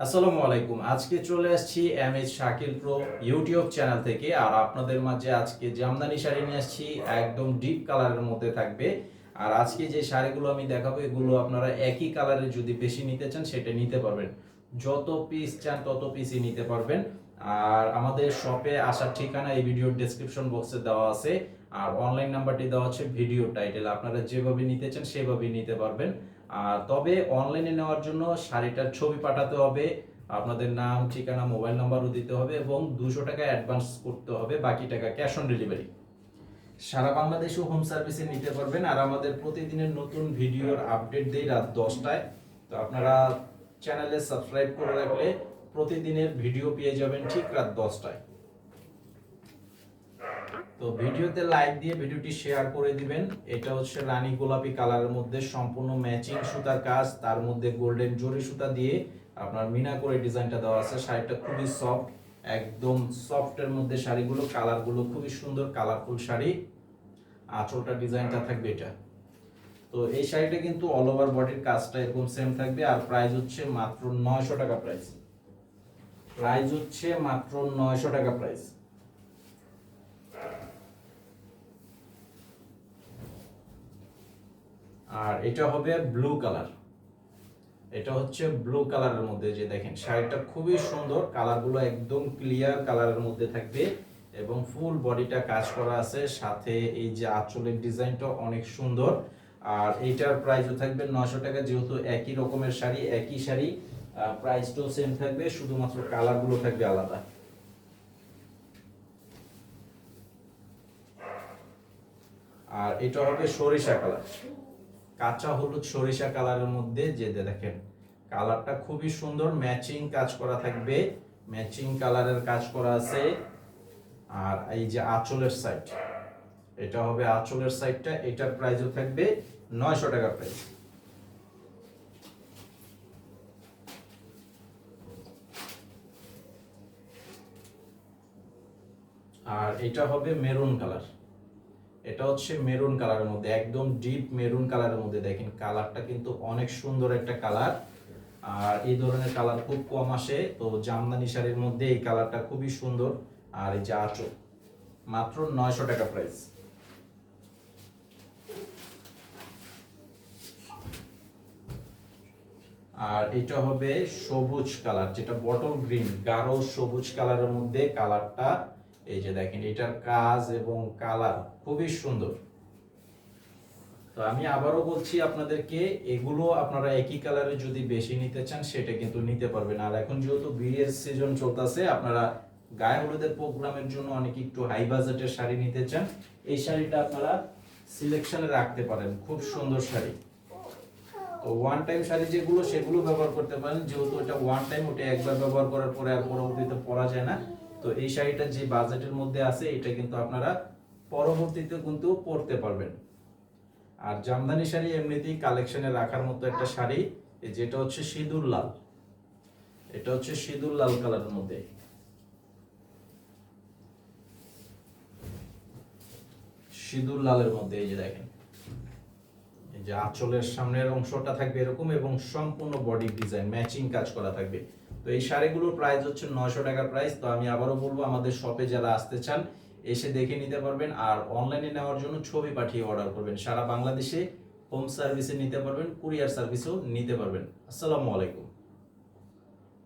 আসসালামু আলাইকুম। আজকে চলে আসছি MH Shakil pro YouTube channel থেকে। আর আপনাদের মাঝে আজকে জামদানি শাড়ি নিয়ে আসছি, একদম ডিপ কালারের মধ্যে থাকবে। আর আজকে যে শাড়িগুলো আমি দেখাবো এগুলো আপনারা একই কালারে যদি বেশি নিতে চান সেটা নিতে পারবেন। যত পিস চান তত পিসই নিতে পারবেন। আর আমাদের শপে আসার ঠিকানা এই ভিডিওর ডেসক্রিপশন বক্সে দেওয়া আছে। আর অনলাইন নাম্বারটি দেওয়া আছে ভিডিও টাইটেল। আপনারা যেভাবে নিতে চান সেভাবেই নিতে পারবেন। আর তবে অনলাইনে নেওয়ার জন্য শাড়িটার ছবি পাঠাতে হবে, আপনাদের নাম ঠিকানা মোবাইল নাম্বারও দিতে হবে এবং 200 টাকা অ্যাডভান্স করতে হবে, বাকি টাকা ক্যাশ অন ডেলিভারি। সারা বাংলাদেশে হোম সার্ভিসে নিতে পারবেন। আর আমাদের প্রতিদিনের নতুন ভিডিওর আপডেট দেই রাত 10টায়। তো আপনারা চ্যানেলে সাবস্ক্রাইব করে রাখলে প্রতিদিনের ভিডিও পেয়ে যাবেন ঠিক রাত 10টায়। তো ভিডিওতে লাইক দিয়ে ভিডিওটি শেয়ার করে দিবেন। এটা হচ্ছে রানী গোলাপি কালারের মধ্যে সম্পূর্ণ ম্যাচিং সুতার কাজ, তার মধ্যে গোল্ডেন জরি সুতা দিয়ে আপনার মিনা করে ডিজাইনটা দেওয়া আছে। শাড়িটা খুবই সফট, একদম সফটের মধ্যে শাড়িগুলো, কালারগুলো খুবই সুন্দর, কালারফুল শাড়ি। আঁচলটা ডিজাইনটা থাকবে এটা। তো এই শাড়িটা কিন্তু অল ওভার বডির কাজটা এরকম সেম থাকবে। আর প্রাইস হচ্ছে মাত্র 900 টাকা। প্রাইস হচ্ছে মাত্র 900 টাকা প্রাইস। আর এটা হবে ব্লু কালার। এটা হচ্ছে ব্লু কালারের মধ্যে, যে দেখেন শাড়িটা খুবই সুন্দর, কালারগুলো একদম ক্লিয়ার কালারের মধ্যে থাকবে এবং ফুল বডিটা কাজ করা আছে, সাথে এই যে আঁচলের ডিজাইনটা অনেক সুন্দর। আর এইটার প্রাইসও থাকবে 900 টাকা। যেহেতু একই রকমের শাড়ি, একই শাড়ি, প্রাইসটাও সেম থাকবে, শুধুমাত্র কালারগুলো থাকবে আলাদা। আর এটা হবে সরিষা কালার, কাঁচা হলুদ সরিষা কালারের মধ্যে, যে দেখেন কালারটা খুবই সুন্দর, ম্যাচিং কাজ করা থাকবে, ম্যাচিং কালারের কাজ করা আছে। আর এই যে আঁচলের সাইড, এটা হবে আঁচলের সাইডটা। এটার প্রাইসও থাকবে 900 টাকা প্রাইস। আর এটা হবে মেরুন কালার। এটা হচ্ছে মেরুন কালারের মধ্যে, একদম ডিপ মেরুন কালারের মধ্যে। দেখেন কালারটা কিন্তু অনেক সুন্দর একটা কালার। আর এই ধরনের কালার খুব কম আসে, তো জামদানি শাড়ির মধ্যে এই কালারটা খুবই সুন্দর। আর এই যে আঁচল, মাত্র 900 টাকা প্রাইস। আর এটা হবে সবুজ কালার, যেটা বটল গ্রিন, গাঢ় সবুজ কালারের মধ্যে কালারটা। এই যে দেখেন এটার কাজ এবং কালার খুবই সুন্দর। তো আমি আবারও বলছি আপনাদেরকে, এগুলো আপনারা একই কালারে যদি বেশি নিতে চান সেটা কিন্তু নিতে পারবেন। আর এখন যেহেতু বিয়ের সিজন চলতেছে, আপনারা গায়ে হলুদের প্রোগ্রামের জন্য অনেকে একটু হাই বাজেটের শাড়ি নিতে চান, এই শাড়িটা আপনারা সিলেকশনে রাখতে পারেন, খুব সুন্দর শাড়ি। তো ওয়ান টাইম শাড়ি যেগুলো সেগুলো ব্যবহার করতে পারেন, যেহেতু এটা ওয়ান টাইম, ওটা একবার ব্যবহার করার পরে আর পরবর্তীতে পরা যায় না। তো এই শাড়িটা যে বাজেটের মধ্যে আছে এটা কিন্তু আপনারা পরবর্তীতে কিন্তু পরতে পারবেন। আর জামদানি শাড়ি এমনিতেই কালেকশনে রাখার মতো একটা শাড়ি, যেটা হচ্ছে সিঁদুর লাল। এটা হচ্ছে সিঁদুর লাল কালারের মধ্যে, সিঁদুর লালের মধ্যে। এই যে দেখেন, এই যে আঁচলের সামনের অংশটা থাকবে এরকম এবং সম্পূর্ণ বডি ডিজাইন ম্যাচিং কাজ করা থাকবে। তো এই শাড়িগুলোর প্রাইস হচ্ছে 900 টাকা প্রাইস। তো আমি আবারও বলবো, আমাদের শপে যারা আসতে চান এসে দেখে নিতে পারবেন। আর অনলাইনে নেওয়ার জন্য ছবি পাঠিয়ে অর্ডার করবেন। সারা বাংলাদেশে হোম সার্ভিসে নিতে পারবেন, কুরিয়ার সার্ভিসও নিতে পারবেন। আসসালামু আলাইকুম।